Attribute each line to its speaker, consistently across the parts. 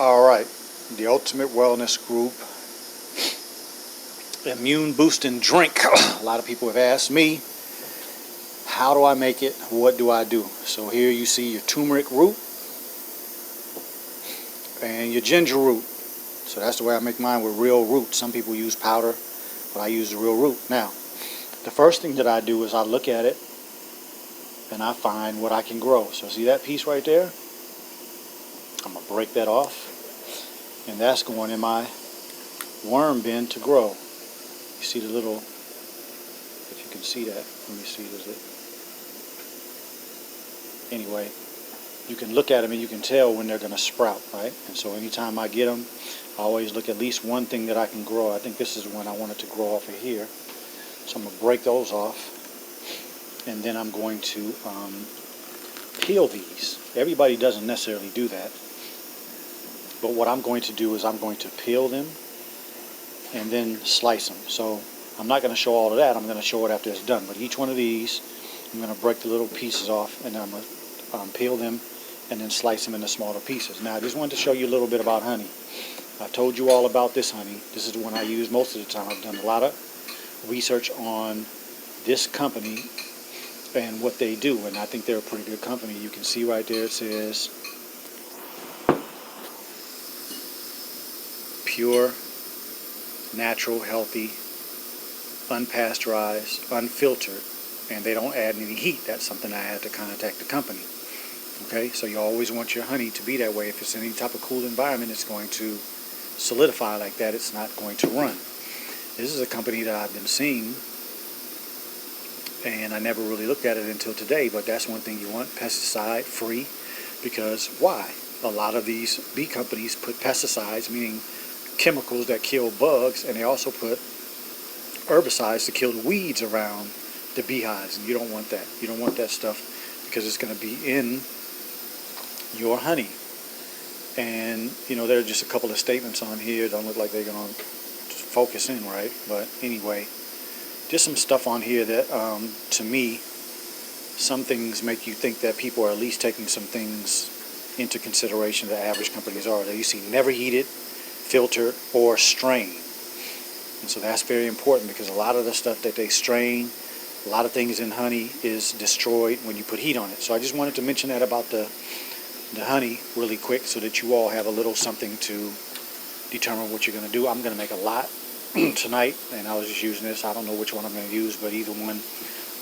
Speaker 1: All right, the Ultimate Wellness Group Immune Boosting Drink. A lot of people have asked me, how do I make it? What do I do? So here you see your turmeric root and your ginger root. So that's the way I make mine, with real root. Some people use powder, but I use the real root. Now, the first thing that I do is I look at it and I find what I can grow. So see that piece right there? I'm going to break that off. And that's going in my worm bin to grow. You see the little, if you can see that, let me see, is it? Anyway, you can look at them and you can tell when they're going to sprout, right? And so anytime I get them, I always look at least one thing that I can grow. I think this is one I wanted to grow off of here. So I'm going to break those off. And then I'm going to peel these. Everybody doesn't necessarily do that. But what I'm going to do is I'm going to peel them and then slice them. So I'm not going to show all of that. I'm going to show it after it's done. But each one of these, I'm going to break the little pieces off, and I'm going to peel them and then slice them into smaller pieces. Now, I just wanted to show you a little bit about honey. I've told you all about this honey. This is the one I use most of the time. I've done a lot of research on this company and what they do, and I think they're a pretty good company. You can see right there it says pure, natural, healthy, unpasteurized, unfiltered, and they don't add any heat. That's something I had to contact the company. Okay, so you always want your honey to be that way. If it's in any type of cool environment, it's going to solidify like that. It's not going to run. This is a company that I've been seeing, and I never really looked at it until today, but that's one thing you want, pesticide free, because why? A lot of these bee companies put pesticides, meaning chemicals that kill bugs, and they also put herbicides to kill the weeds around the beehives, and you don't want that. You don't want that stuff because it's going to be in your honey. And you know, there are just a couple of statements on here. Don't look like they're going to focus in right, but anyway, just some stuff on here that to me, some things make you think that people are at least taking some things into consideration that average companies are. That you see never heated, filtered, or strained. And so that's very important, because a lot of the stuff that they strain, a lot of things in honey is destroyed when you put heat on it. So I just wanted to mention that about the honey really quick, so that you all have a little something to determine what you're going to do. I'm going to make a lot tonight, and I was just using this. I don't know which one I'm going to use, but either one.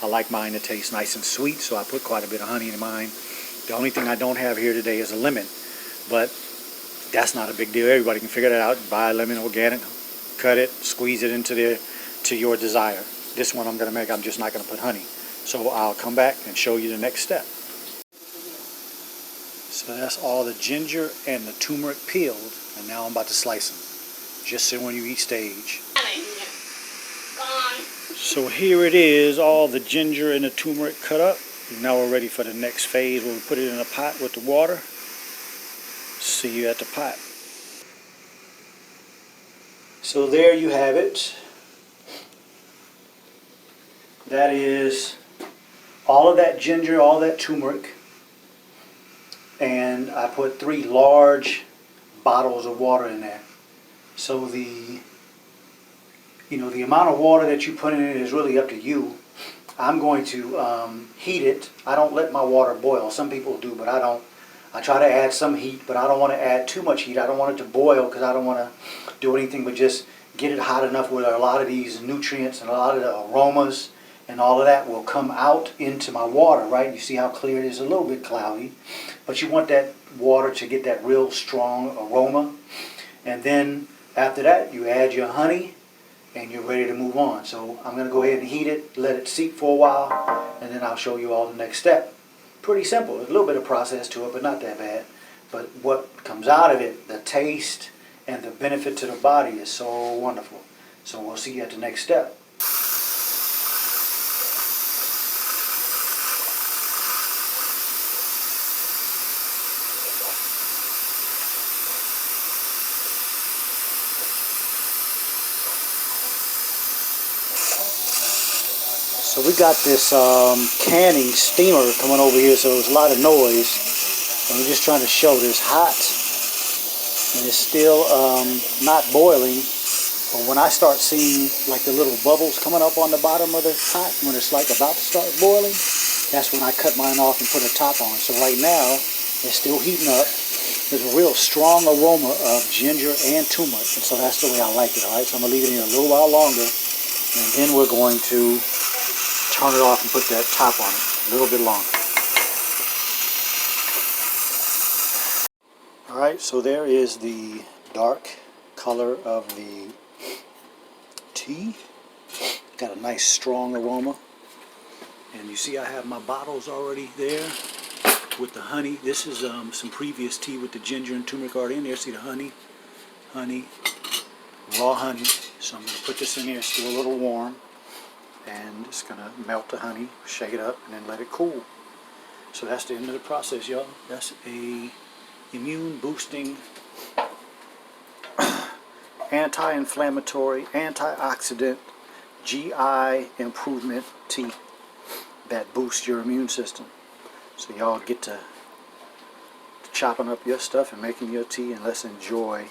Speaker 1: I like mine to taste nice and sweet, so I put quite a bit of honey in mine. The only thing I don't have here today is a lemon, but that's not a big deal. Everybody can figure that out. Buy a lemon, organic, cut it, squeeze it into to your desire. This one I'm going to make, I'm just not going to put honey. So I'll come back and show you the next step. So that's all the ginger and the turmeric peeled, and now I'm about to slice them, just so when you eat stage. So here it is, all the ginger and the turmeric cut up. Now we're ready for the next phase, where we put it in a pot with the water. See you at the pot. So there you have it. That is all of that ginger, all that turmeric, and I put 3 large bottles of water in there. So the amount of water that you put in it is really up to you. I'm going to heat it. I don't let my water boil. Some people do, but I don't. I try to add some heat, but I don't want to add too much heat. I don't want it to boil, because I don't want to do anything but just get it hot enough where a lot of these nutrients and a lot of the aromas and all of that will come out into my water, right? You see how clear it is, a little bit cloudy, but you want that water to get that real strong aroma. And then after that, you add your honey, and you're ready to move on. So I'm going to go ahead and heat it, let it seep for a while, and then I'll show you all the next step. Pretty simple. There's a little bit of process to it, but not that bad. But what comes out of it, the taste and the benefit to the body, is so wonderful. So we'll see you at the next step. So we got this canning steamer coming over here, so there's a lot of noise. And we're just trying to show this hot and it's still not boiling. But when I start seeing like the little bubbles coming up on the bottom of the pot, when it's like about to start boiling, that's when I cut mine off and put a top on. So right now, it's still heating up. There's a real strong aroma of ginger and turmeric, and so that's the way I like it, all right? So I'm going to leave it in a little while longer, and then we're going to turn it off and put that top on it a little bit longer. All right, so there is the dark color of the tea. Got a nice strong aroma. And you see I have my bottles already there with the honey. This is some previous tea with the ginger and turmeric already in there. See the honey, raw honey. So I'm going to put this in here, still a little warm, and just going to melt the honey, shake it up, and then let it cool. So that's the end of the process, y'all. That's a immune boosting, anti-inflammatory, antioxidant, GI improvement tea that boosts your immune system. So y'all get to chopping up your stuff and making your tea, and let's enjoy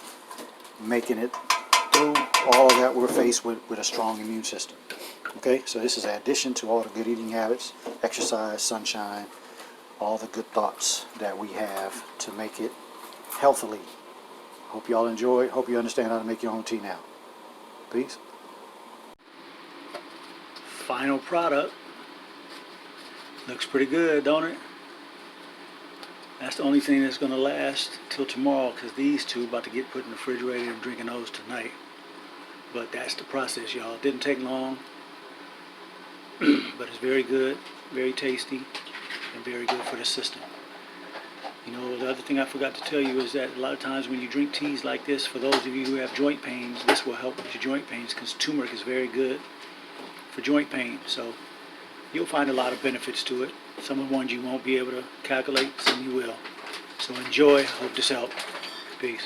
Speaker 1: making it through all that we're faced with a strong immune system. Okay, so this is an addition to all the good eating habits, exercise, sunshine, all the good thoughts that we have to make it healthily. Hope y'all enjoy. Hope you understand how to make your own tea now. Peace. Final product. Looks pretty good, don't it? That's the only thing that's going to last till tomorrow, because these two about to get put in the refrigerator. I'm drinking those tonight. But that's the process, y'all. It didn't take long. But it's very good, very tasty, and very good for the system. You know, the other thing I forgot to tell you is that a lot of times when you drink teas like this, for those of you who have joint pains, this will help with your joint pains, because turmeric is very good for joint pain. So you'll find a lot of benefits to it. Some of the ones you won't be able to calculate, some you will. So enjoy. Hope this helped. Peace.